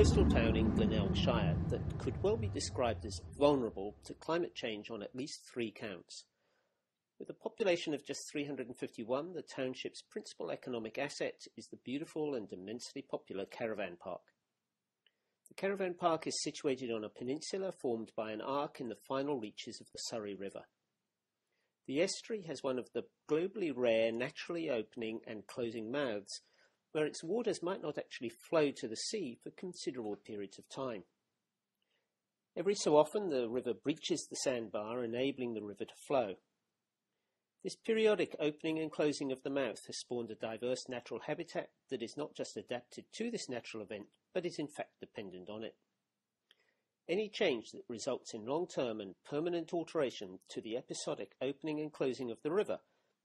coastal town in Glenelg Shire that could well be described as vulnerable to climate change on at least 3 counts. With a population of just 351, the township's principal economic asset is the beautiful and immensely popular caravan park. The caravan park is situated on a peninsula formed by an arc in the final reaches of the Surrey River. The estuary has one of the globally rare naturally opening and closing mouths, where its waters might not actually flow to the sea for considerable periods of time. Every so often the river breaches the sandbar, enabling the river to flow. This periodic opening and closing of the mouth has spawned a diverse natural habitat that is not just adapted to this natural event, but is in fact dependent on it. Any change that results in long-term and permanent alteration to the episodic opening and closing of the river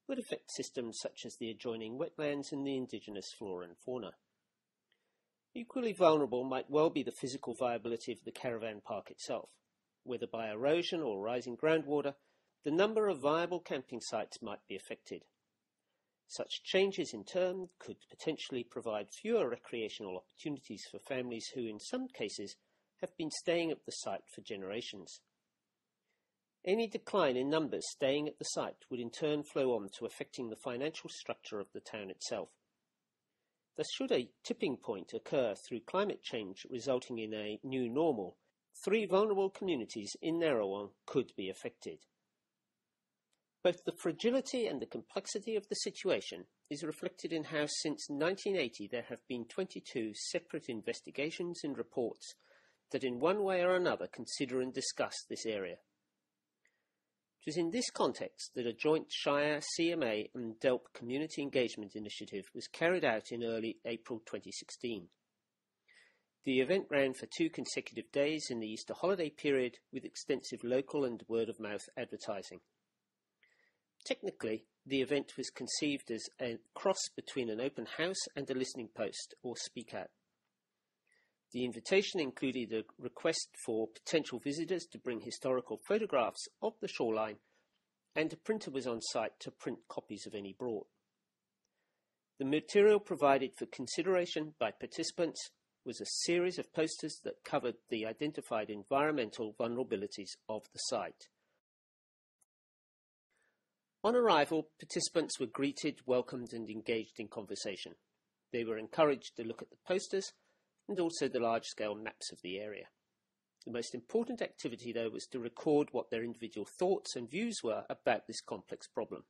would affect systems such as the adjoining wetlands and the indigenous flora and fauna. Equally vulnerable might well be the physical viability of the caravan park itself. Whether by erosion or rising groundwater, the number of viable camping sites might be affected. Such changes in turn could potentially provide fewer recreational opportunities for families who, in some cases, have been staying at the site for generations. Any decline in numbers staying at the site would in turn flow on to affecting the financial structure of the town itself. Thus, should a tipping point occur through climate change resulting in a new normal, 3 vulnerable communities in Narrawong could be affected. Both the fragility and the complexity of the situation is reflected in how since 1980 there have been 22 separate investigations and reports that in one way or another consider and discuss this area. It was in this context that a joint Shire, CMA and DELP community engagement initiative was carried out in early April 2016. The event ran for 2 consecutive days in the Easter holiday period with extensive local and word-of-mouth advertising. Technically, the event was conceived as a cross between an open house and a listening post or speak out. The invitation included a request for potential visitors to bring historical photographs of the shoreline, and a printer was on site to print copies of any brought. The material provided for consideration by participants was a series of posters that covered the identified environmental vulnerabilities of the site. On arrival, participants were greeted, welcomed and engaged in conversation. They were encouraged to look at the posters and also the large-scale maps of the area. The most important activity, though, was to record what their individual thoughts and views were about this complex problem.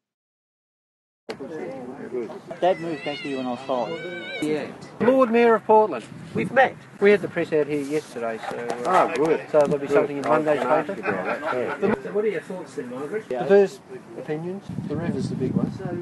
Dad moved back here when I was 5. Yeah. Lord Mayor of Portland. We've met. We had the press out here yesterday, so... Good. So there'll be something in Monday's paper. So what are your thoughts then, Margaret? The first opinions, the river's the big one.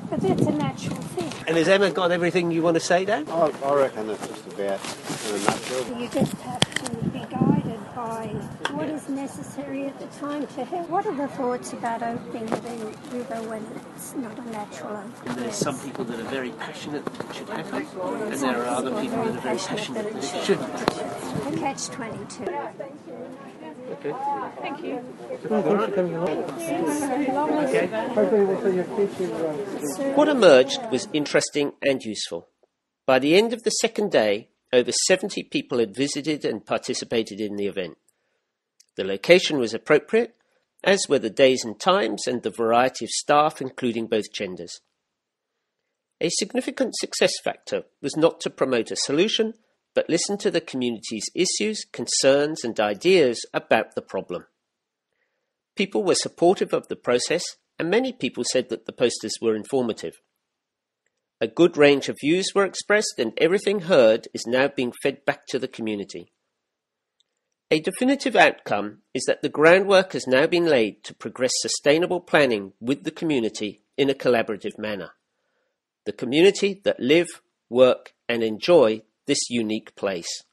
But that's a natural thing. And has Emma got everything you want to say, Dan? I reckon it's just about in a nutshell. You just have to be guided by what is necessary at the time to help. What are the thoughts about opening the river when it's not a natural opening? There's some people that are very passionate that it should happen, and there are other people that are very passionate that it shouldn't. The catch-22. Okay. Thank you. Thanks for coming along. Okay. Hopefully we'll see your future. What emerged was interesting and useful. By the end of the second day, over 70 people had visited and participated in the event. The location was appropriate, as were the days and times and the variety of staff, including both genders. A significant success factor was not to promote a solution, but listen to the community's issues, concerns and ideas about the problem. People were supportive of the process, and many people said that the posters were informative. A good range of views were expressed, and everything heard is now being fed back to the community. A definitive outcome is that the groundwork has now been laid to progress sustainable planning with the community in a collaborative manner. The community that live, work and enjoy this unique place.